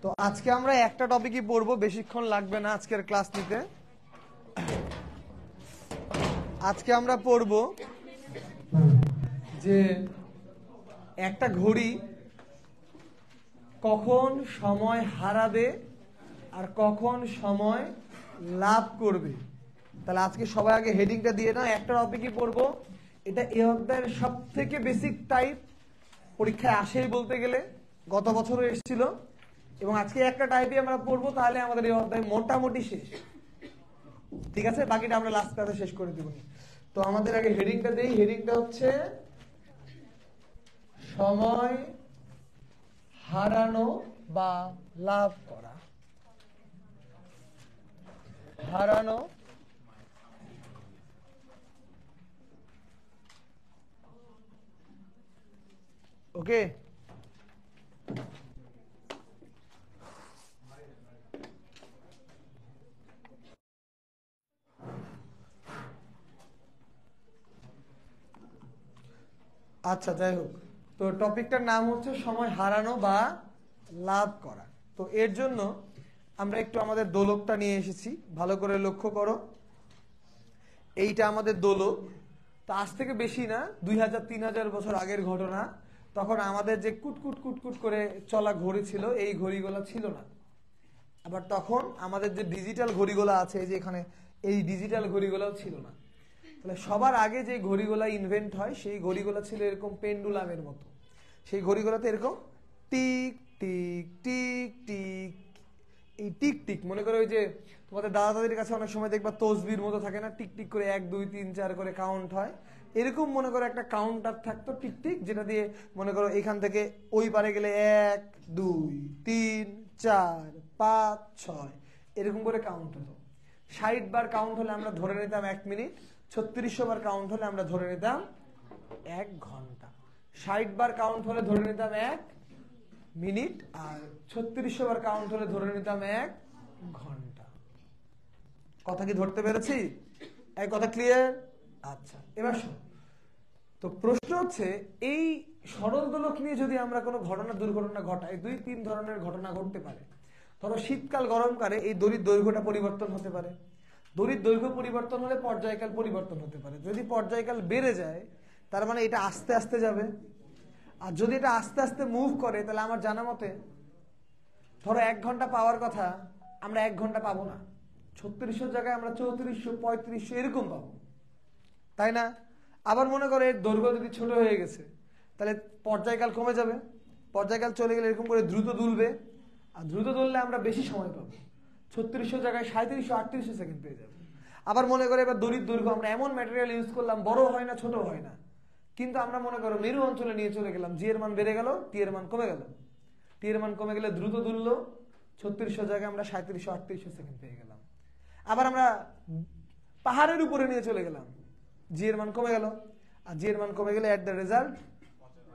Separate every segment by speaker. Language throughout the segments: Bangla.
Speaker 1: তো আজকে আমরা একটা টপিকই পড়বো, বেশিক্ষণ লাগবে না আজকের ক্লাস নিতে। আজকে আমরা পড়বো যে একটা ঘড়ি কখন সময় হারাবে আর কখন সময় লাভ করবে। তাহলে আজকে সবাই আগে হেডিংটা দিয়ে না, একটা টপিকই পড়বো। এটা এই অধ্যায়ের সব থেকে বেসিক টাইপ, পরীক্ষায় আসেই বলতে গেলে, গত বছরও এসেছিল। এবং আজকে একটা টাইপই আমরা পড়বো, তাহলে আমাদের এই অধ্যায় মোটামুটি শেষ। ঠিক আছে, বাকিটা আমরা লাস্ট ক্লাসে শেষ করে দেব। তো আমাদের আগে হেডিংটা দেই। হেডিংটা হচ্ছে সময় হারানো বা লাভ করা। হারানো ওকে। আচ্ছা, যাই হোক, তো টপিকটার নাম হচ্ছে সময় হারানো বা লাভ করা। তো এর জন্য আমরা একটু আমাদের দোলকটা নিয়ে এসেছি, ভালো করে লক্ষ্য করো। এইটা আমাদের দোলক। তো আজ থেকে বেশি না, 2000-3000 বছর আগের ঘটনা। তখন আমাদের যে কুটকুট কুটকুট করে চলা ঘড়ি ছিল, এই ঘড়িগুলো ছিল না। আবার তখন আমাদের যে ডিজিটাল ঘড়িগুলো আছে, এই যে এখানে, এই ডিজিটাল ঘড়িগুলোও ছিল না। তাহলে সবার আগে যে ঘড়িগুলো ইনভেন্ট হয়, সেই ঘড়িগুলো ছিল এরকম পেন্ডুলামের মতো। সেই ঘড়িগুলোতে এরকম টিক টিক টিক টিক, এই টিক টিক, মনে করো ওই যে তোমাদের দাদা দাদির কাছে অনেক সময় দেখবা তসবির মতো থাকে না, টিক টিক করে 1 2 3 4 করে কাউন্ট হয়। এরকম মনে করো একটা কাউন্টার থাকতো টিক টিক, যেটা দিয়ে মনে করো এখান থেকে ওই পারে গেলে 1 2 3 4 5 6 এরকম করে কাউন্ট হতো। 60 বার কাউন্ট হলে আমরা ধরে নিতাম 1 মিনিট, 3600 বার কাউন্ট হলে আমরা ধরে নিতাম 1 ঘন্টা। 60 বার কাউন্ট হলে ধরে নিতাম 1 মিনিট, আর 3600 বার কাউন্ট হলে ধরে নিতাম 1 ঘন্টা। কথা কি ধরতে পেরেছি? এই কথা ক্লিয়ার? আচ্ছা, এবার শোনো। তো প্রশ্ন হচ্ছে, এই সরল দোলক নিয়ে যদি আমরা কোনো ঘটনা দুর্ঘটনা ঘটাই, 2-3 ধরনের ঘটনা ঘটতে পারে। ধরো শীতকাল গরমকালে এই দড়ির দৈর্ঘ্যটা পরিবর্তন হতে পারে। দড়ির দৈর্ঘ্য পরিবর্তন হলে পর্যায়কাল পরিবর্তন হতে পারে। যদি পর্যায়কাল বেড়ে যায়, তার মানে এটা আস্তে আস্তে যাবে। আর যদি এটা আস্তে আস্তে মুভ করে, তাহলে আমার জানা মতে ধরো 1 ঘন্টা পাওয়ার কথা, আমরা 1 ঘন্টা পাবো না। 3600 জায়গায় আমরা 3400 3500 এরকম পাবো, তাই না? আবার মনে করে এর দৈর্ঘ্য যদি ছোট হয়ে গেছে, তাহলে পর্যায়কাল কমে যাবে। পর্যায়কাল চলে গেলে এরকম করে দ্রুত দুলবে, আর দ্রুত দুললে আমরা বেশি সময় পাবো। 3600 জায়গায় 3700 3800 সেকেন্ড পেয়ে যাবো। আবার মনে করে এবার দড়ির দৈর্ঘ্য আমরা এমন ম্যাটেরিয়াল ইউজ করলাম, বড় হয় না ছোট হয় না, কিন্তু আমরা মনে করো মেরু অঞ্চলে নিয়ে চলে গেলাম, জি এর মান বেড়ে গেল, টি এর মান কমে গেল। টি এর মান কমে গেলে দ্রুত দুললো, 3600 জায়গায় আমরা 3700 3800 সেকেন্ড পেয়ে গেলাম। আবার আমরা পাহাড়ের উপরে নিয়ে চলে গেলাম, জি এর মান কমে গেল, আর জি এর মান কমে গেলে এট দ্য রেজাল্ট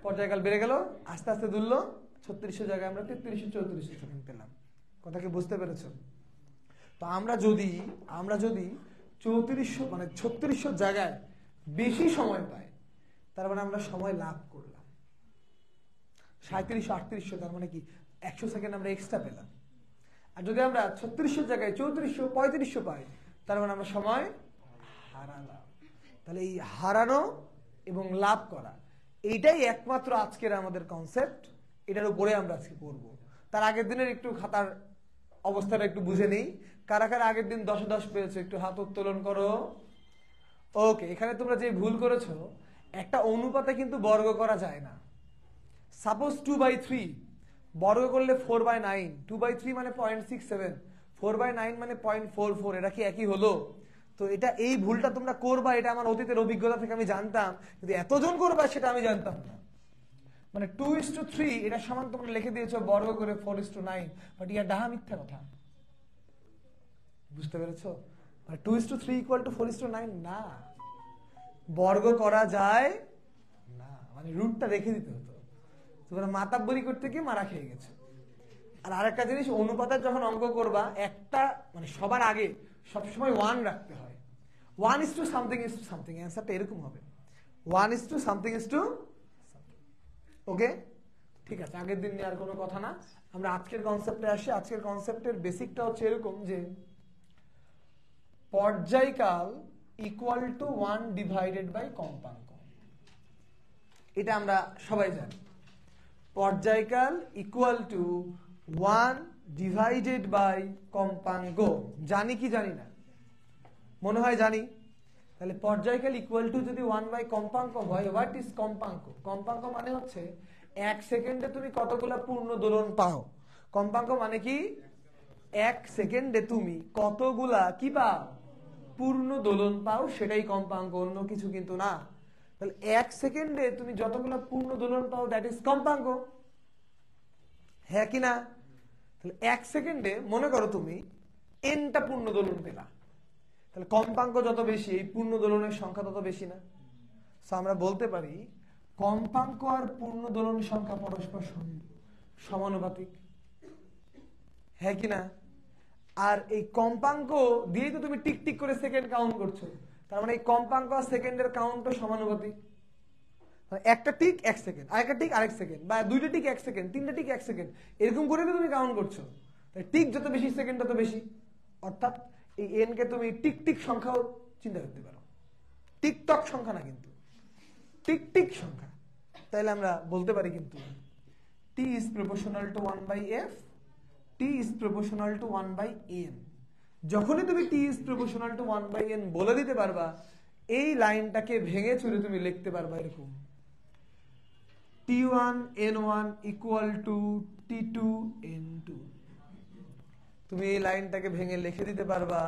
Speaker 1: পর্যায়কাল বেড়ে গেল, আস্তে আস্তে দুললো, 3600 জায়গায় আমরা 3300 3400 সেকেন্ড পেলাম। কথা কি বুঝতে পেরেছো? তো আমরা যদি 3400 মানে 3600 জায়গায় বেশি সময় পাই, তার মানে আমরা সময় লাভ করলাম। 3700 3800, তার মানে কি 100 সেকেন্ড আমরা এক্সট্রা পেলাম। আর যদি আমরা 3600 জায়গায় 3400 3500 পাই, তার মানে আমরা সময় হারালাম। তাহলে এই হারানো এবং লাভ করা, এইটাই একমাত্র আজকের আমাদের কনসেপ্ট। এটার উপরে আমরা আজকে পড়বো। তার আগের দিনের একটু খাতার অবস্থাটা একটু বুঝে নেই। কারা কারা আগের দিন 10 10 পেয়েছে একটু হাত উত্তোলন করো। ওকে, এখানে তোমরা যে ভুল করেছো, একটা অনুপাতে কিন্তু বর্গ করা যায় না। সাপোজ 2/3 বর্গ করলে 4/9, 2/3 মানে 0.67, 4/9 মানে 0.44, এটা কি একই হলো? তো এটা, এই ভুলটা তোমরা করবা, এটা আমার অতীতের অভিজ্ঞতা থেকে আমি জানতাম, কিন্তু এতজন করবা সেটা আমি জানতাম না। মানে 2:3 এটা সমান তোমরা লিখে দিয়েছো বর্গ করে 4:9, বাট ইয়া ডাহা মিথ্যা কথা। বুঝতে পেরেছো? মানে 2:3 = 4:9 না, বর্গ করা যায় না, মানে রুটটা রেখে দিতে হতো। তোমরা মাতাব্বরি করতে গিয়ে মারা খেয়ে গেছে। আর আরেকটা জিনিস, অনুপাতের যখন অঙ্ক করবা, একটা মানে সবার আগে সবসময় 1 রাখতে হয়। 1:something something, অ্যান্সারটা এরকম হবে 1:something something। ওকে, ঠিক আছে, আগের দিন নিয়ে আর কোনো কথা না, আমরা আজকের কনসেপ্টে আসি। আজকের কনসেপ্টের বেসিকটা হচ্ছে এরকম যে পর্যায়কাল ইকুয়াল টু 1 ডিভাইডেড বাই কম্পাঙ্ক। এটা আমরা সবাই জানি, পর্যায়কাল ইকুয়াল টু 1 ডিভাইডেড বাই কম্পাঙ্ক। জানি কি জানি না? মনে হয় জানি। তাহলে পর্যায়কাল ইকুয়াল টু যদি 1 বাই কম্পাঙ্ক হয়, হোয়াট ইজ কম্পাঙ্ক? কম্পাঙ্ক মানে হচ্ছে 1 সেকেন্ডে তুমি কতগুলা পূর্ণ দোলন পাও। কম্পাঙ্ক মানে কি? 1 সেকেন্ডে তুমি কতগুলা কি পাও? পূর্ণ দোলন পাও, সেটাই কম্পাঙ্ক, অন্য কিছু কিন্তু না। তাহলে 1 সেকেন্ডে তুমি যতগুলা পূর্ণ দোলন পাও, দ্যাট ইজ কম্পাঙ্ক। হ্যাঁ কি না? তাহলে 1 সেকেন্ডে মনে করো তুমি nটা পূর্ণ দোলন পেলা, তাহলে কম্পাঙ্ক যত বেশি এই পূর্ণ দোলনের সংখ্যা তত বেশি না? সো আমরা বলতে পারি কম্পাঙ্ক আর পূর্ণ দোলন সংখ্যা পরস্পর সমানুপাতিক। হ্যাঁ কি না? আর এই কম্পাঙ্ক দিয়েই তো তুমি টিক টিক করে সেকেন্ড কাউন্ট করছো, তার মানে এই কম্পাঙ্ক আর সেকেন্ডের কাউন্টও সমানুপাতিক। একটা টিক 1 সেকেন্ড, আরেকটা টিক আরেক সেকেন্ড, বা দুইটা টিক 1 সেকেন্ড, তিনটা টিক 1 সেকেন্ড, এরকম করে তো তুমি কাউন্ট করছো। তাই টিক যত বেশি সেকেন্ড তত বেশি। অর্থাৎ এই এন কে তুমি টিক টিক সংখ্যাও চিন্তা করতে পারো, টিকটক সংখ্যা না, কিন্তু টিক টিক সংখ্যা। তাহলে আমরা বলতে পারি কিন্তু t is proportional to 1 by f, t is proportional to 1 by n। যখনই তুমি t is proportional to 1 by n বলে দিতে পারবা, এই লাইনটাকে ভেঙে চুরে তুমি লিখতে পারবা এরকম, t1 n1 equal to t2 n2। তুমি এই লাইনটাকে ভেঙে লিখে দিতে পারবা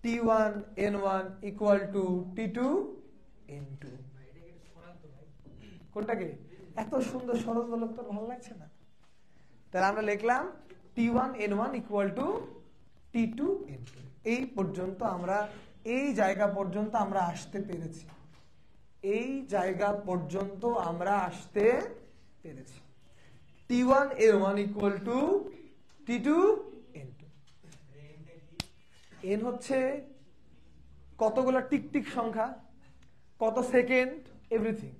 Speaker 1: t1 n1 equal to t2 n2। কোনটাকে? এত সুন্দর সরল দোলক তো ভালো লাগছে না? তাহলে আমরা লিখলাম t1 n1 equal to t2 n2। এই পর্যন্ত আমরা, এই জায়গা পর্যন্ত আমরা আসতে পেরেছি, এই জায়গা পর্যন্ত আমরা আসতে পেরেছি। t1 n1 equal to t2 n2। n হচ্ছে কতগুলো টিকটিক সংখ্যা, কত সেকেন্ড, এভরিথিং।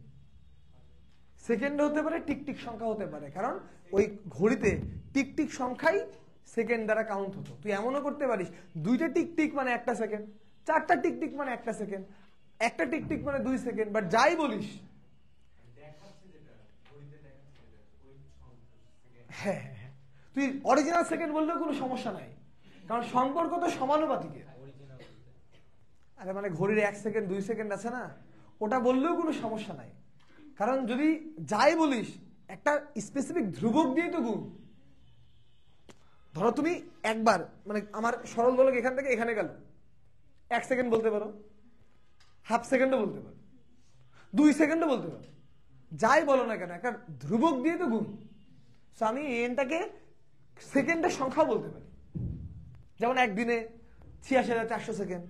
Speaker 1: সেকেন্ড হতে পারে, টিকটিক সংখ্যা হতে পারে, কারণ ওই ঘড়িতে টিকটিক সংখ্যাই সেকেন্ড দ্বারা কাউন্ট হতো। তুই এমনও করতে পারিস 2টা টিকটিক মানে 1টা সেকেন্ড, 4টা টিকটিক মানে 1টা সেকেন্ড, 1টা টিকটিক মানে 2 সেকেন্ড, বাট যাই বলিস। হ্যাঁ হ্যাঁ হ্যাঁ, তুই অরিজিনাল সেকেন্ড বললেও কোনো সমস্যা নাই, কারণ সম্পর্ক তো সমানুপাতিক। আরে মানে ঘড়ির 1 সেকেন্ড 2 সেকেন্ড আছে না, ওটা বললেও কোনো সমস্যা নাই, কারণ যদি যাই বলিস একটা স্পেসিফিক ধ্রুবক দিয়ে তো গুণ। ধরো তুমি একবার, মানে আমার সরল দোলক এখান থেকে এখানে গেল, 1 সেকেন্ড বলতে পারো, হাফ সেকেন্ডও বলতে পারো, 2 সেকেন্ডও বলতে পারো, যাই বলো না কেন একটা ধ্রুবক দিয়ে তো গুণ। সো আমি এনটাকে সেকেন্ডের সংখ্যা বলতে পারি, যেমন একদিনে 86,400 সেকেন্ড,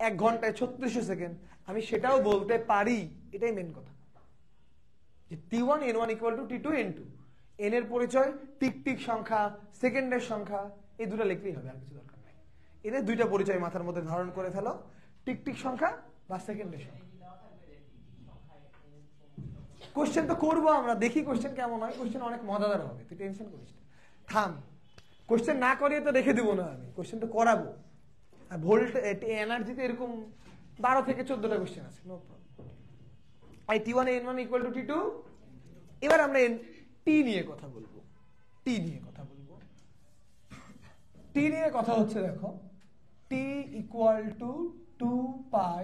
Speaker 1: 1 ঘন্টায় 3600 সেকেন্ড, আমি সেটাও বলতে পারি। এটাই মেন কথা, যে t1 n1 equal to t2 n2। n এর পরিচয় টিকটিক সংখ্যা, সেকেন্ডের সংখ্যা, এই দুটো লিখলেই হবে, আর কিছু দরকার নাই। এদের দুইটা পরিচয় মাথার মধ্যে ধারণ করে ফেলো, টিকটিক সংখ্যা বা সেকেন্ডের সংখ্যা। কোশ্চেন তো করবো আমরা, দেখি কোশ্চেন কেমন হয়। কোশ্চেন অনেক মজাদার হবে, তুই টেনশন করিস না। থাম, কোশ্চেন না করিয়ে তো রেখে দেবো না আমি, কোশ্চেন তো করাবো। আর ভোল্ট এনার্জিতে এরকম 12 থেকে 14টা কোশ্চেন আছে, no problem. I t1 n1 equal to t2। এবার আমরা টি নিয়ে কথা বলবো, টি নিয়ে কথা বলবো। টি নিয়ে কথা হচ্ছে, দেখো t equal to 2 pi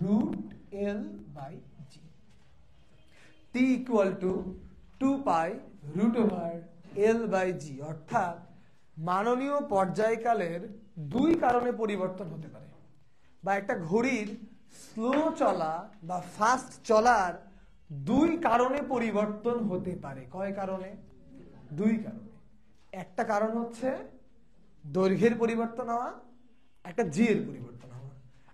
Speaker 1: root l by g। t equal to 2 pi root over l by g, অর্থাৎ মাননীয় পর্যায়কালের 2 কারণে পরিবর্তন হতে পারে, বা একটা ঘড়ির স্লো চলা বা ফাস্ট চলার 2 কারণে পরিবর্তন হতে পারে। কয় কারণে? 2 কারণে। একটা কারণ হচ্ছে দৈর্ঘ্যের পরিবর্তন হওয়া, একটা জি এর পরিবর্তন হওয়া।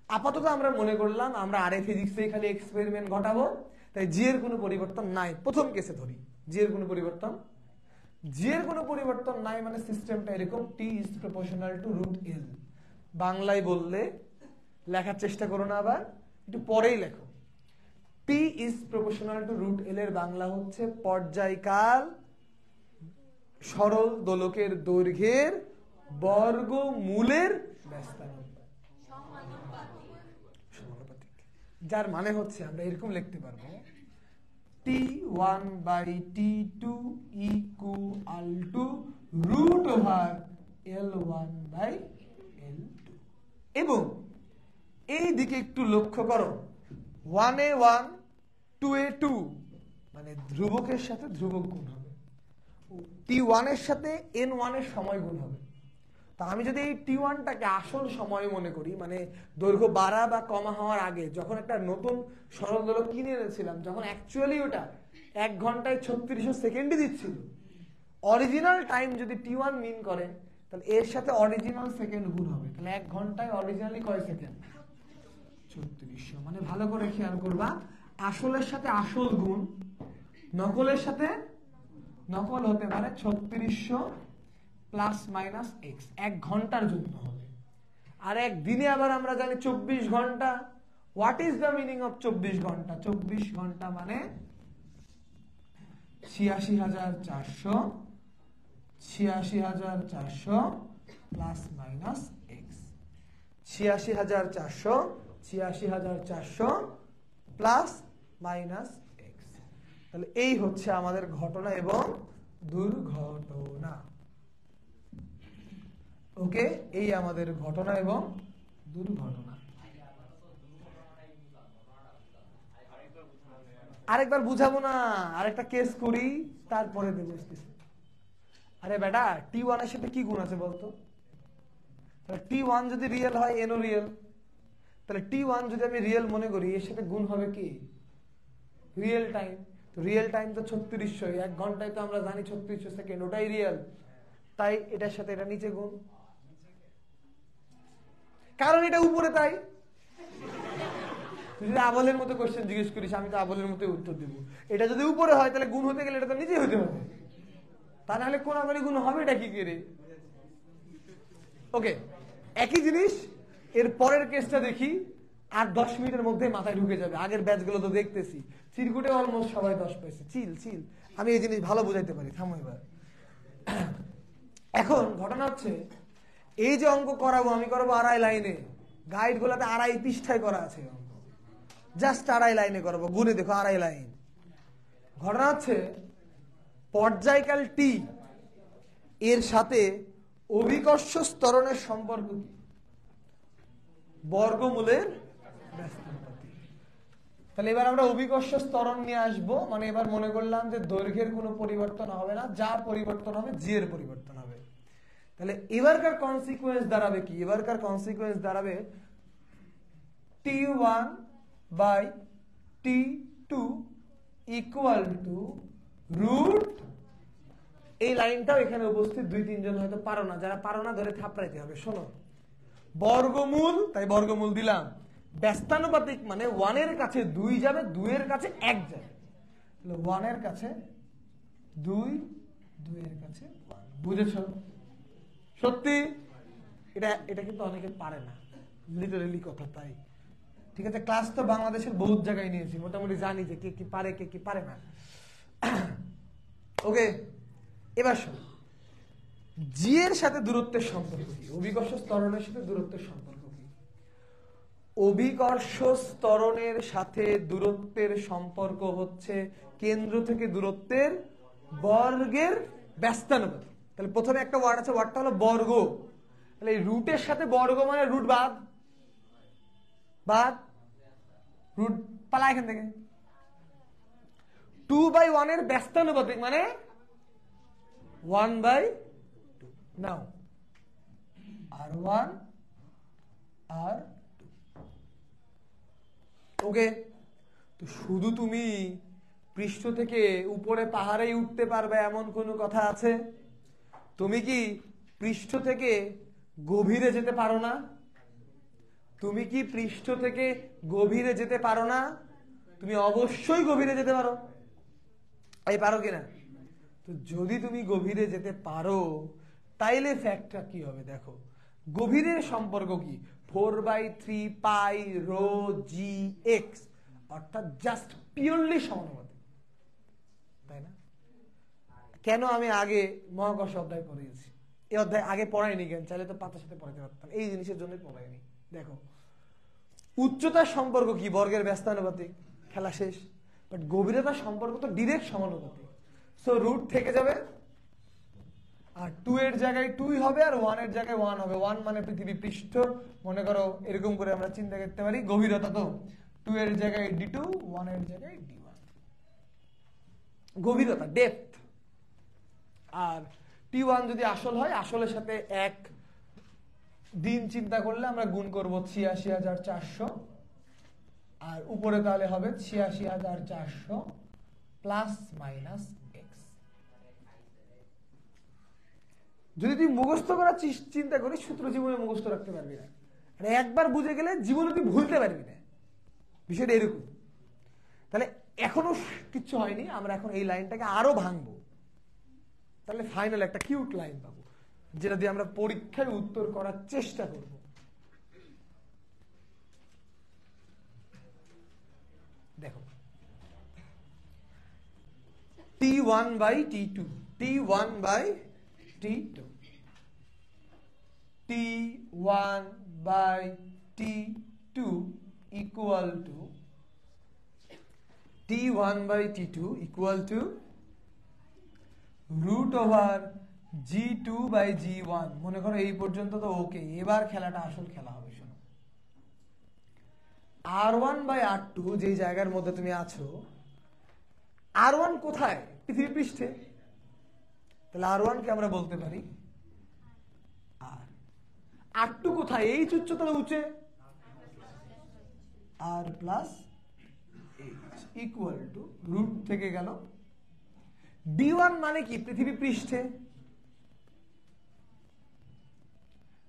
Speaker 1: আপাতত আমরা মনে করলাম আমরা আরএ ফিজিক্সে খালি এক্সপেরিমেন্ট ঘটাবো, তাই জি এর কোনো পরিবর্তন নাই। প্রথম কেসে ধরি জি এর কোনো পরিবর্তন, জি এর কোনো পরিবর্তন নাই, মানে সিস্টেমটা এরকম, T is proportional to root L. বাংলায় বললে লেখার চেষ্টা করো না, আবার একটু পরেই লেখো। T is proportional to root L এর বাংলা হচ্ছে পর্যায়কাল সরল দোলকের দৈর্ঘ্যের বর্গমূলের ব্যস্তানুপাত, সমানুপাতিক। যার মানে হচ্ছে আমরা এরকম লিখতে পারবো T1/T2 equal to √L1/L2। এবং এই দিকে একটু লক্ষ্য করো, 1 এ 1, 2 এ 2, মানে ধ্রুবকের সাথে ধ্রুবক গুণ হবে। T1 এর সাথে N1 এর সময় গুণ হবে। তা আমি যদি এই T1টাকে আসল সময় মনে করি, মানে দৈর্ঘ্য বাড়া বা কমা হওয়ার আগে যখন একটা নতুন সরল দোলক কিনে এনেছিলাম, যখন অ্যাকচুয়ালি ওটা 1 ঘন্টায় 3600 সেকেন্ডই দিচ্ছিল, অরিজিনাল টাইম যদি T1 মিন করেন, তাহলে এর সাথে অরিজিনাল সেকেন্ড গুণ হবে। তাহলে 1 ঘন্টায় অরিজিনালি কয় সেকেন্ড? 3600। মানে ভালো করে খেয়াল করবা, আসলের সাথে আসল গুণ, নকলের সাথে নকল হতে পারে 3600 ± x, 1 ঘন্টার জন্য হবে। আর একদিনে আবার আমরা জানি 24 ঘন্টা। What is the meaning of 24 ঘন্টা? 24 ঘন্টা মানে 86400 ± x, 86400 ± x। তাহলে এই হচ্ছে আমাদের ঘটনা এবং দুর্ঘটনা। ওকে, এই আমাদের ঘটনা এবং দুর্ঘটনা। আরেকবার বুঝাবো না, আরেকটা কেস করি, তারপরে দেবো। আরে বেটা, T1 এর সাথে কি গুণ আছে বলতো? T1 যদি রিয়েল হয়, N ও রিয়েল, তাহলে T1 যদি আমি রিয়েল মনে করি, এর সাথে গুণ হবে কি? Real time. তো রিয়েল টাইম তো 3600, 1 ঘন্টায় তো আমরা জানি 3600 সেকেন্ড, ওটাই রিয়েল। তাই এটার সাথে এটা নিচে গুণ, কারণ এটা উপরে। তাই তুই যদি আবলের মতো কোশ্চেন জিজ্ঞেস করিস, আমি তো আবলের মতো উত্তর দেবো। এটা যদি উপরে হয়, তাহলে গুণ হতে গেলে এটা তো নিচে হতে হবে, তা নাহলে কোনাগুলি গুণ হবে এটা কি করে? ওকে, একই জিনিস এর পরের কেসটা দেখি, আর 10 মিনিটের মধ্যে মাথায় ঢুকে যাবে। আগের ব্যাচগুলো তো দেখতেছি, চিরকুটে অলমোস্ট সবাই 10 পাইছে। চিল চিল, আমি এই জিনিস ভালো বুঝাইতে পারি। থামো এবার। এখন ঘটনা হচ্ছে, এই যে অঙ্ক করাবো, আমি করাবো 2.5 লাইনে। গাইড গুলাতে 2.5 পৃষ্ঠায় করা আছে অঙ্ক, জাস্ট 2.5 লাইনে করাবো। গুনে দেখো, 2.5 লাইন। ঘটনা হচ্ছে, পর্যায়কাল টি এর সাথে অভিকর্ষ ত্বরণের সম্পর্ক কি? বর্গমূলের ব্যস্তানুপাতিক। তাহলে এবার আমরা অভিকর্ষ ত্বরণ নিয়ে আসবো। মানে এবার মনে করলাম যে দৈর্ঘ্যের কোনো পরিবর্তন হবে না, যা পরিবর্তন হবে জি এর পরিবর্তন হবে। তাহলে এবারকার কনসিকুয়েন্স দাঁড়াবে কি? এবারকার কনসিকুয়েন্স দাঁড়াবে T1/T2 ইকুয়াল টু রুট। এই লাইনটাও এখানে উপস্থিত 2-3 জন হয়তো পারো না, যারা পারো না ধরে থাপড়াইতে হবে। শোনো, বর্গমূল, তাই বর্গমূল দিলাম। ব্যস্তানুপাতিক মানে 1 এর কাছে 2 যাবে, 2 এর কাছে 1 যাবে। 1 এর কাছে 2, 2 এর কাছে 1। বুঝেছ? সত্যি এটা কিন্তু অনেকে পারে না, লিটারেলি কথা। তাই ঠিক আছে, ক্লাস তো বাংলাদেশের বহুত জায়গায় নিয়েছি, মোটামুটি জানি যে কে কি পারে, কে কি পারে না। ওকে, এবার শোনো, জি এর সাথে দূরত্বের সম্পর্ক কি? অভিকর্ষ ত্বরণের সাথে দূরত্বের সম্পর্ক কি? অভিকর্ষ ত্বরণের সাথে দূরত্বের সম্পর্ক হচ্ছে কেন্দ্র থেকে দূরত্বের বর্গের ব্যস্তানুপাতিক। তাহলে প্রথমে একটা ওয়ার্ড আছে, ওয়ার্ডটা হলো বর্গ। তাহলে এই রুটের সাথে বর্গ মানে রুট বাদ, বাদ রুট পালা এখান থেকে। 2/1 এর ব্যস্তানুপাতিক মানে 1/2। নাও R1 R2। ওকে, তো শুধু তুমি পৃষ্ঠ থেকে উপরে পাহাড়েই উঠতে পারবে এমন কোনো কথা আছে? তুমি কি পৃষ্ঠ থেকে গভীরে যেতে পারো না? তুমি কি পৃষ্ঠ থেকে গভীরে যেতে পারো না? তুমি অবশ্যই গভীরে যেতে পারো। এই পারো কিনা? তো যদি তুমি গভীরে যেতে পারো, তাইলে ফ্যাক্টটা কি হবে দেখো। গভীরের সম্পর্ক কি? 4/3 পাই রো জি এক্স, অর্থাৎ জাস্ট পিওরলি সমানুপাতিক, তাই না? কেন আমি আগে মহাকর্ষ অধ্যায় পড়িয়েছি? এই অধ্যায় আগে পড়াইনি কেন? চাইলে তো পাতার সাথে পড়াতে পারতাম, এই জিনিসের জন্য পড়াইনি। দেখো, উচ্চতার সম্পর্ক কি? বর্গের ব্যস্তানুপাতিক, খেলা শেষ। বাট গভীরতার সম্পর্ক তো ডিরেক্ট সমানুপাতিক। সো রুট থেকে যাবে, আর 2 এর জায়গায় 2 হবে, আর 1 এর জায়গায় 1 হবে। 1 মানে পৃথিবী পৃষ্ঠ, মনে করো এরকম করে আমরা চিন্তা করতে পারি। গভীরতা তো 2 এর জায়গায় d2, 1 এর জায়গায় d1, গভীরতা, ডেপথ। আর t1 যদি আসল হয়, আসলের সাথে এক দিন চিন্তা করলে আমরা গুণ করব ৮৬,৪০০, আর উপরে তাহলে হবে ৮৬,৪০০ প্লাস মাইনাস এক্স। যদি তুই মুখস্থ করার চিন্তা করিস, সূত্র জীবনে মুখস্থ রাখতে পারবি না। একবার বুঝে গেলে জীবনে তুই ভুলতে পারবি না, বিষয়টা এরকম। তাহলে এখনো কিচ্ছু হয়নি, আমরা এখন এই লাইনটাকে আরো ভাঙবো, তাহলে ফাইনাল একটা কিউট লাইন পাবো, যেটা দিয়ে আমরা পরীক্ষায় উত্তর করার চেষ্টা করব। দেখো, T1 by T2, T1 by T2, T1 by T2 equal to T1 by T2 equal to root over G2 by G1। মনে করো এই পর্যন্ত তো ওকে, এবার খেলাটা আসল খেলা হবে। শোনো, R1 by R2 যেই জায়গার মধ্যে তুমি আছো, R1 কোথায়? পৃথিবী পৃষ্ঠে। তাহলে R1 কে আমরা বলতে পারি আর। R2 কোথায়? এই উচ্চতার উঁচে, R plus H equal to root থেকে গেল D1 মানে কি? পৃথিবী পৃষ্ঠে।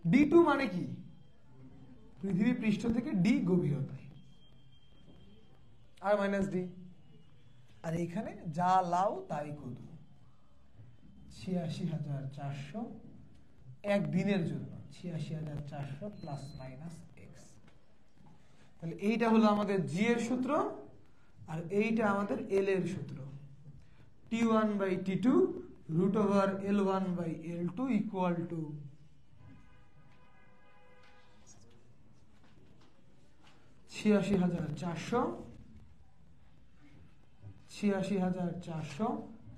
Speaker 1: D2 মানে কি? পৃথিবী পৃষ্ঠ থেকে D গভীরতায়, আর মাইনাস D। আর এইখানে যা লাও তাই কদু, ৮৬,৪০০ একদিনের জন্য, ৮৬,৪০০ প্লাস মাইনাস এক্স। তাহলে এইটা হলো আমাদের জি এর সূত্র, আর এইটা আমাদের এল এর সূত্র। T1 by T2 root over L1 by L2 equal to ৮৬,৪০০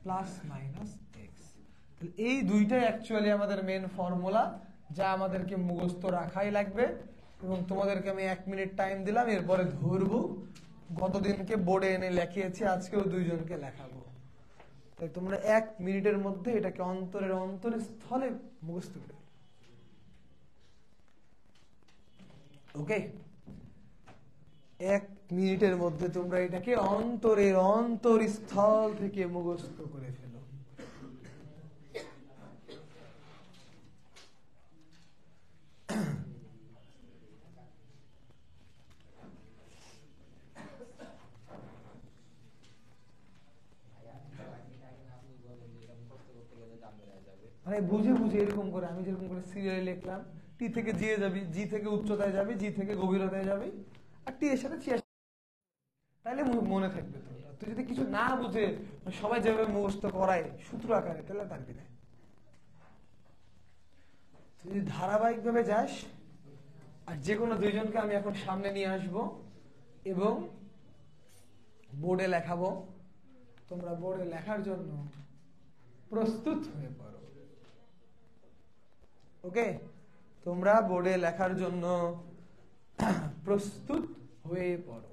Speaker 1: plus minus x. এই দুইটাই অ্যাকচুয়ালি আমাদের মেন ফর্মুলা, যা আমাদেরকে মুখস্থ রাখাই লাগবে। এবং তোমাদেরকে আমি 1 মিনিট টাইম দিলাম, এরপরে ধরবো। গতদিনকে বোর্ডে এনে লেখিয়েছি, আজকেও 2 জনকে লেখাবো। তাই তোমরা 1 মিনিটের মধ্যে এটাকে অন্তরের অন্তরস্থলে মুখস্থ করে, ওকে? 1 মিনিটের মধ্যে তোমরা এটাকে অন্তরের অন্তরস্থল থেকে মুখস্থ করে ফেলো। মানে বুঝে বুঝে এরকম করে, আমি যেরকম করে সিরিয়ালে লিখলাম, টি থেকে জি এ যাবি, জি থেকে উচ্চতায় যাবি, জি থেকে গভীরতায় যাবি, আর টি এর সাথে ৮৬, তাহলে মনে থাকবে। তুই যদি কিছু না বুঝে সবাই যেভাবে মুখস্থ করায় সূত্র আকারে, তাহলে পারবি না। তুই যদি ধারাবাহিক ভাবে যাস, আর যে কোনো 2 জনকে আমি এখন সামনে নিয়ে আসব এবং বোর্ডে লেখাবো, তোমরা বোর্ডে লেখার জন্য প্রস্তুত হয়ে পড়ো, ওকে? তোমরা বোর্ডে লেখার জন্য প্রস্তুত হয়ে পড়ো।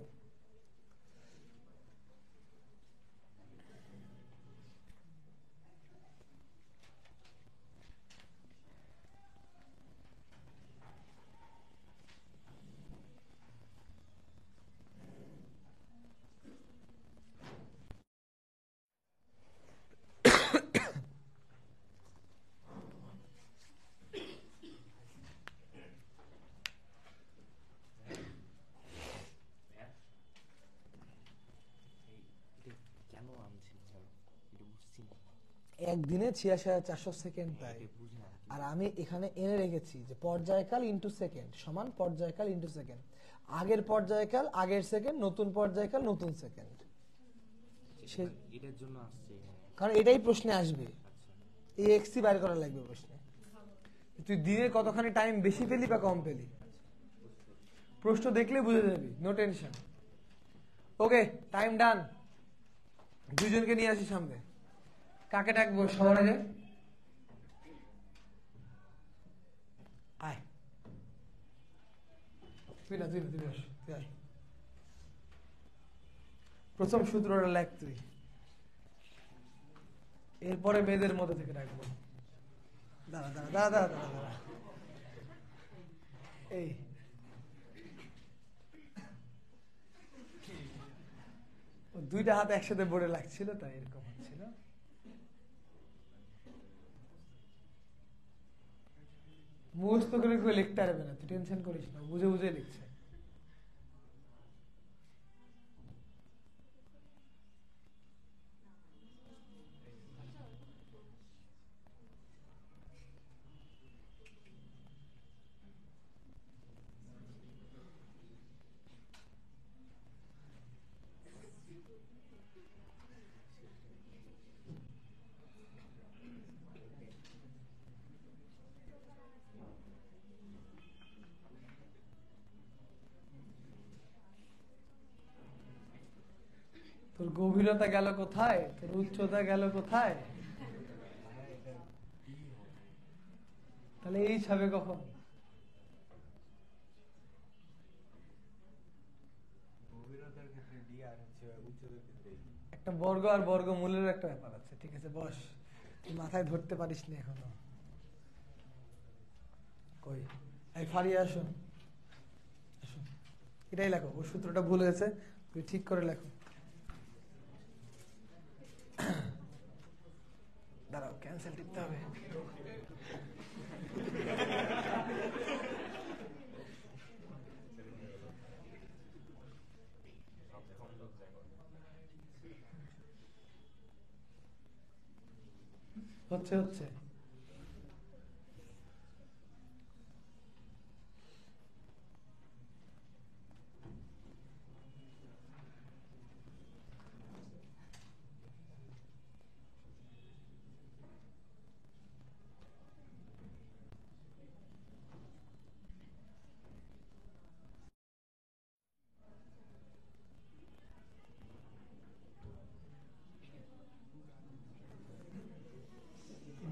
Speaker 1: একদিনে ৮৬,৪০০ সেকেন্ড পাই, আর আমি এখানে এনে রেখেছি যে পর্যায়কাল ইন্টু সেকেন্ড সমান পর্যায়কাল ইন্টু সেকেন্ড। আগের পর্যায়কাল আগের সেকেন্ড, নতুন পর্যায়কাল নতুন সেকেন্ড, কারণ এটাই প্রশ্নে আসবে। এই এক্সই বাইর করা লাগবে প্রশ্নে। তুই দিনে কতখানি টাইম বেশি পেলি বা কম পেলি, প্রশ্ন দেখলে বুঝে যাবি, নো টেনশন। ওকে, টাইম ডান। দুইজনকে নিয়ে আসি সামনে। কাকে ডাকবো সবার আগে? আয়, তুই না, তুই বস, তুই আয়। প্রথম সূত্রটা লেখ তুই, এরপরে মেয়েদের মধ্যে থেকে রাখবো। দাঁড়া দাঁড়া দাঁড়া দাঁড়া দাঁড়া দাঁড়া, এই দুইটা হাত একসাথে বোর্ডে লাগছিল, তাই এরকম হচ্ছিল। মুখস্থ করে কেউ লিখতে পারবে না, তুই টেনশন করিস না, বুঝে বুঝে লিখছে। তোর গভীরতা গেল কোথায়, তোর উচ্চতা গেল কোথায়? তাহলে এই ছাবে কখন? একটা বর্গ আর বর্গমূলের একটা ব্যাপার আছে, ঠিক আছে? বস, তুই মাথায় ধরতে পারিস না এখনো। কই, এই ফারিয়ে আসো, আসো, এটাই লেখো। ওর সূত্রটা ভুল হয়েছে, তুই ঠিক করে লেখো। দাঁড়াও, ক্যান্সেল টিপতে হবে। হচ্ছে হচ্ছে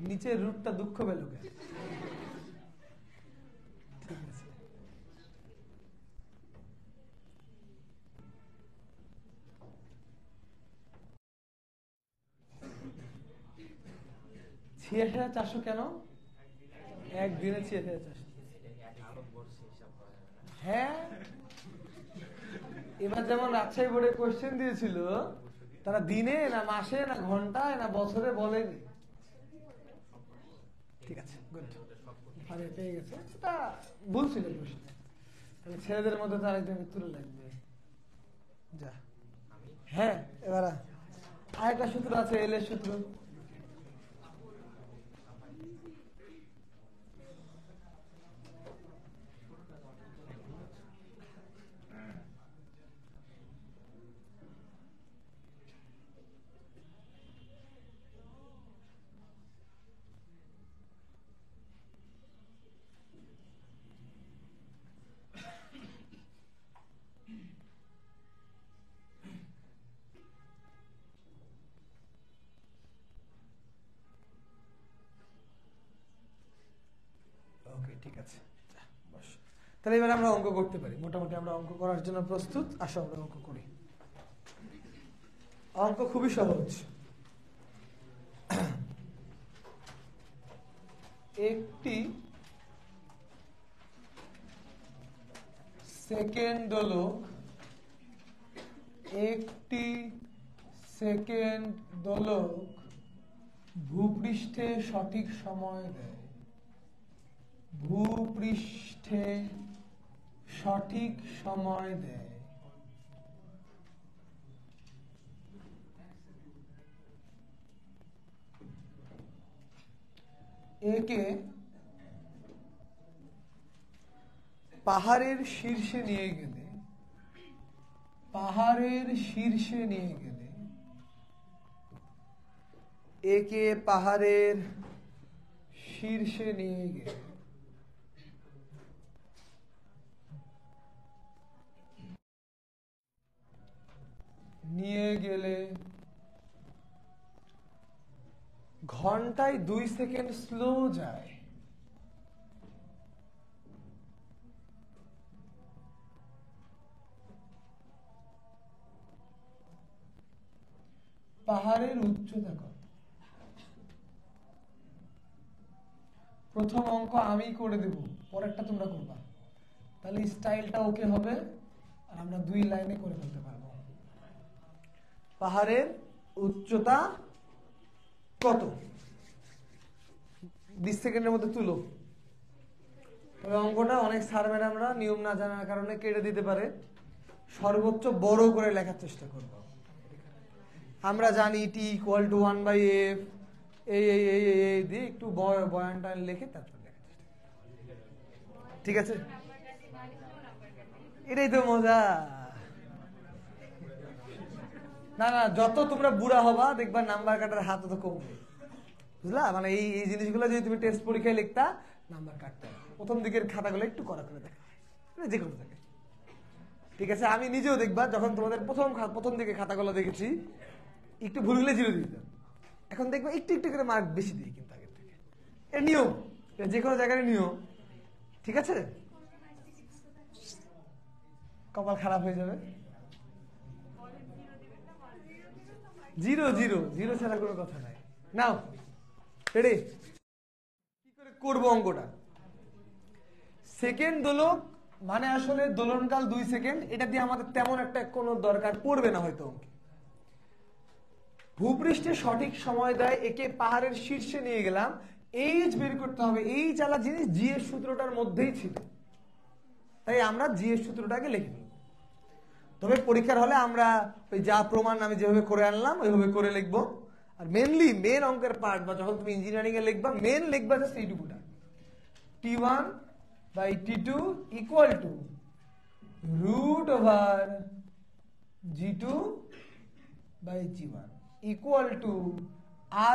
Speaker 1: নিচের রূপটা দুঃখ পেল কেন? ঠিক আছে, ৮৬,৪০০ কেন? একদিনে ৮৬,৪০০। হ্যাঁ, এবার যেমন রাজশাহী বোর্ডে কোশ্চেন দিয়েছিল, তারা দিনে না মাসে না ঘন্টায় না বছরে বলেনি। ঠিক আছে, গুড, পেয়ে গেছে। এটা ভুল ছিল প্রশ্ন। তাহলে ছেলেদের মধ্যে তার একজনকে তুলে লাগবে। যা, হ্যাঁ, এবার আরেকটা সূত্র আছে, এল এর সূত্র। ঠিক আছে, তাহলে এবার আমরা অঙ্ক করতে পারি। মোটামুটি আমরা অঙ্ক করার জন্য প্রস্তুত। আসো আমরা অঙ্ক করি। অঙ্ক খুবই সহজ। একটি সেকেন্ড দোলক ভূপৃষ্ঠে সঠিক সময় দেয়। ভূপৃষ্ঠে সঠিক সময় দেয়। একে পাহাড়ের শীর্ষে নিয়ে গেলে একে পাহাড়ের শীর্ষে নিয়ে গেলে ঘন্টায় 2 সেকেন্ড স্লো যায়। পাহাড়ের উচ্চতা কত? প্রথম অঙ্ক আমি করে দেব, পরেরটা তোমরা করবা, তাহলে স্টাইলটা ওকে হবে আর আমরা 2 লাইনে করে ফেলতে পারবো। পাহাড়ের উচ্চতা কত? 20 সেকেন্ডের মধ্যে তুলো। তবে অঙ্কটা অনেক স্যার ম্যাডামরা নিয়ম না জানার কারণে কেটে দিতে পারে, সর্বোচ্চ বড় করে লেখার চেষ্টা করব। আমরা জানি টি ইকুয়াল টু 1/f, এই দিয়ে একটু বয়ানটা লিখে তারপর লেখার চেষ্টা, ঠিক আছে? এটাই তো মজা। না না, যত তোমরা বুড়া হবা দেখবা নাম্বার কাটার হাত তত কমবে, বুঝলা? মানে এই জিনিসগুলো যদি তুমি টেস্ট পরীক্ষায় লিখতা, নাম্বার কাটতে প্রথম দিকের খাতাগুলো একটু করা করে দেখা, যে কোনো থাকে, ঠিক আছে? আমি নিজেও দেখবা যখন তোমাদের প্রথম দিকে খাতাগুলো দেখেছি, একটু ভুল হলে 0 দিয়ে দিতাম। এখন দেখবা একটু একটু করে মার্ক বেশি দিই কিন্তু আগের থেকে। এর নিয়ম, যে কোনো জায়গায় নিয়ম, ঠিক আছে? কপাল খারাপ হয়ে যাবে। 0 ছাড়া কোনো কথা নাই। নাও রেডি? কি করে করবো অঙ্কটা? সেকেন্ড দোলক মানে আসলে দোলনকাল 2 সেকেন্ড, এটা দিয়ে আমাদের তেমন একটা কোনো দরকার পড়বে না হয়তো অঙ্কে। ভূপৃষ্ঠে সঠিক সময় দেয়, একে পাহাড়ের শীর্ষে নিয়ে গেলাম, এইচ বের করতে হবে। এই চালা জিনিস জি এর সূত্রটার মধ্যেই ছিল, তাই আমরা জি এর সূত্রটাকে লিখে নিই। তবে পরীক্ষার হলে আমরা ওই যা প্রমাণ আমি যেভাবে করে আনলাম ওইভাবে করে লিখবো। আর মেনলি মেন অঙ্কের পার্ট বা যখন তুমি ইঞ্জিনিয়ারিং এ লিখবা, মেন লিখবা জাস্ট এইটুকুটা, T1/T2 equal to √G2/G1 equal to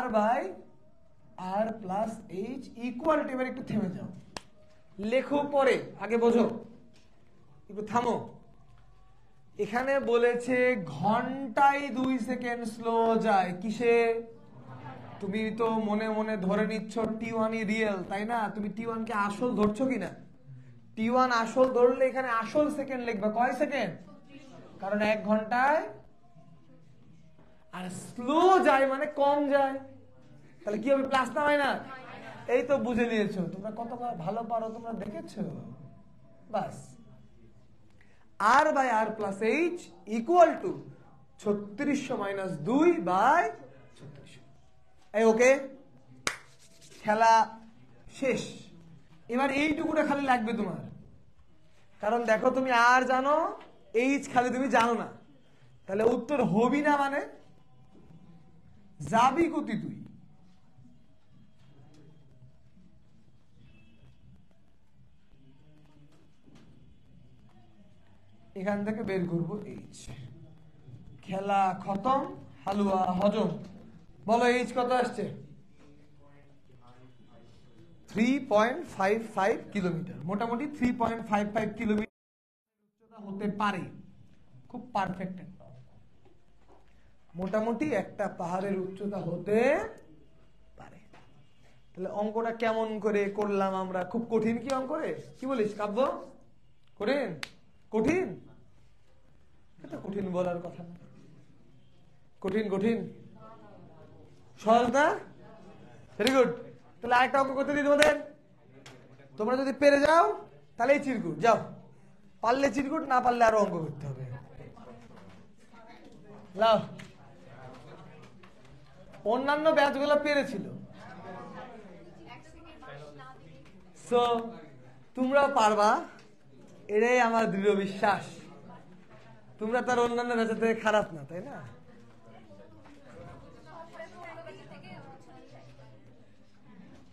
Speaker 1: R/R plus H equal to. এবার একটু থেমে যাও, লেখো পরে, আগে বোঝো, একটু থামো। এখানে বলেছে ঘন্টায় 2 সেকেন্ড স্লো যায়। কিসে? তুমি তো মনে মনে ধরে নিচ্ছ T1 রিয়েল, তাই না? তুমি T1 কে আসল ধরছো কিনা? T1 আসল ধরলে এখানে আসল সেকেন্ড লিখবে। কয় সেকেন্ড? কারণ 1 ঘন্টায়, আর স্লো যায় মানে কম যায়, তাহলে কি হবে? প্লাস না মাইনাস? এই তো বুঝে নিয়েছো তোমরা, কত ভালো পারো তোমরা, দেখেছো? বাস, R/R plus H equal two 3600 minus 2/3600। এই ওকে, খেলা শেষ। এবার এইটুকুটা খালি লাগবে তোমার, কারণ দেখো তুমি আর জানো, H খালি তুমি জানো না, তাহলে উত্তর হবি না মানে যাবি কতি তুই? এখান থেকে বের করবো H। খেলা খতম, হালুয়া হজম। বলো H কত আসছে? 3.55 কিলোমিটার। মোটামুটি 3.55 কিলোমিটার উচ্চতা হতে পারে। খুব পারফেক্ট একটা, মোটামুটি একটা পাহাড়ের উচ্চতা হতে পারে। তাহলে অঙ্কটা কেমন করে করলাম আমরা? খুব কঠিন কি অঙ্ক রে? কি বলিস কাব্য? কঠিন? কঠিন? এটা কঠিন বলার কথা না। কঠিন কঠিন, সহজ না? Very good. তাহলে আরেকটা অঙ্ক করতে দিই তোমাদের। তোমরা যদি পেরে যাও তাহলে চিরকুট যাও, পারলে চিরকুট, না পারলে আরো অঙ্ক করতে হবে। লাও, অন্যান্য ব্যাচগুলো পেরেছিল, সো তোমরাও পারবা, এটাই আমার দৃঢ় বিশ্বাস। তোমরা তার অন্যান্য ব্যাচের থেকে খারাপ না, তাই না?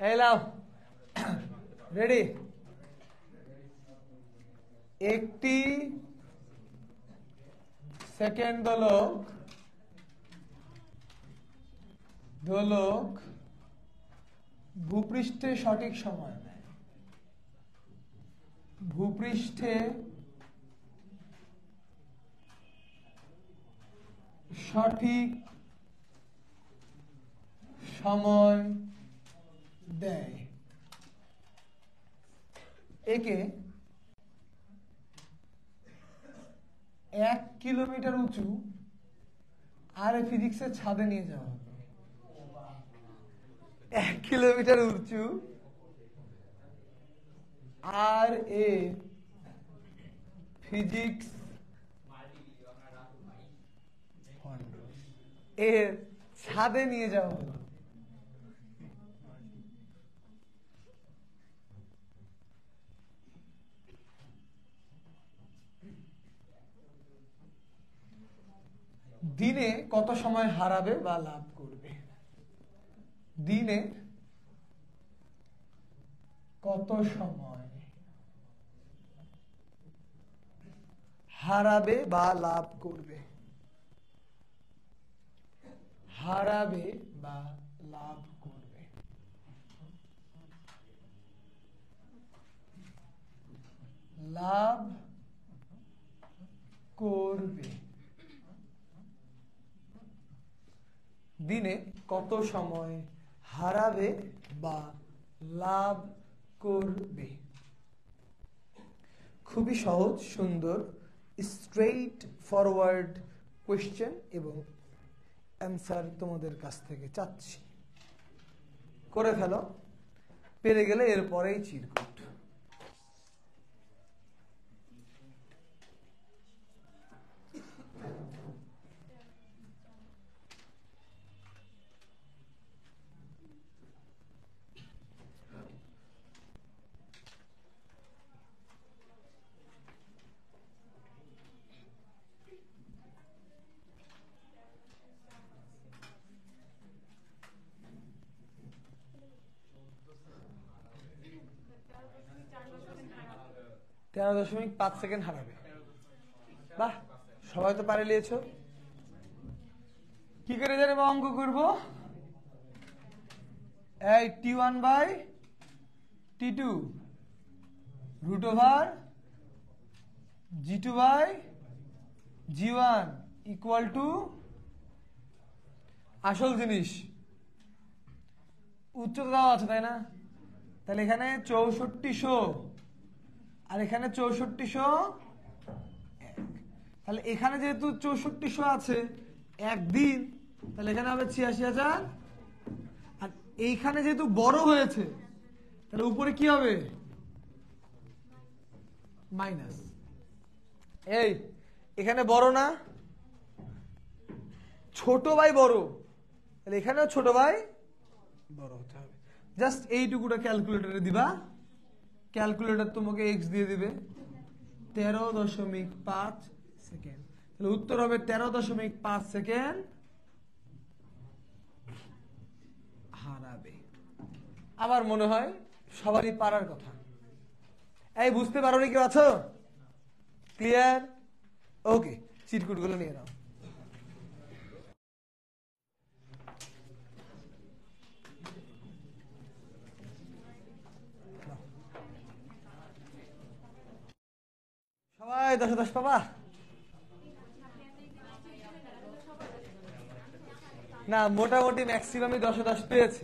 Speaker 1: এই লাও, রেডি? একটি সেকেন্ড দোলক ভূপৃষ্ঠে সঠিক সময় নেয়, ভূপৃষ্ঠে সঠিক সময় দেয়, একে 1 কিলোমিটার উঁচু আর ফিজিক্সের ছাদে নিয়ে যাওয়া হবে। 1 কিলোমিটার উঁচু আর এ ফিজিক্স এর ছাদে নিয়ে যাওয়া হলো। দিনে কত সময় হারাবে বা লাভ করবে? দিনে কত সময় হারাবে বা লাভ করবে? হারাবে বা লাভ করবে। লাভ করবে। দিনে কত সময় হারাবে বা লাভ করবে? খুবই সহজ, সুন্দর, স্ট্রেইট ফরওয়ার্ড কোয়েশ্চেন এবং অ্যান্সার তোমাদের কাছ থেকে চাচ্ছি। করে ফেলো, পেরে গেলে এরপরেই চিরকুট। তেরো 0.5 সেকেন্ড হারাবে। বাহ, সবাই তো পারে নিয়েছো। কি করে জানে অঙ্ক করবো? এই T1 by T2 root over G2 by G1 equal to আসল জিনিস উচ্চতা দেওয়া আছে, তাই না? তাহলে এখানে 6400 আর এখানে 6400, তাহলে এখানে যেহেতু 6400 আছে একদিন, তাহলে এখানে হবে 86,000। আর এইখানে যেহেতু বড় হয়েছে তাহলে উপরে কি হবে? মাইনাস। এই এখানে বড় না, ছোট ভাই বড়, তাহলে এখানেও ছোট ভাই বড় হতে হবে। জাস্ট এইটুকুটা ক্যালকুলেটরে দিবা, ক্যালকুলেটর তোমাকে এক্স দিয়ে দিবে 13.5 সেকেন্ড। তাহলে উত্তর হবে 13.5 সেকেন্ড হারাবে। আমার মনে হয় সবারই পারার কথা। এই বুঝতে পারো নি কেউ আছো? ক্লিয়ার? ওকে, চিরকুটগুলো নিয়ে নাও। সবাই 10-10 পাবা না? মোটামুটি ম্যাক্সিমামই 10-10 পেয়েছে।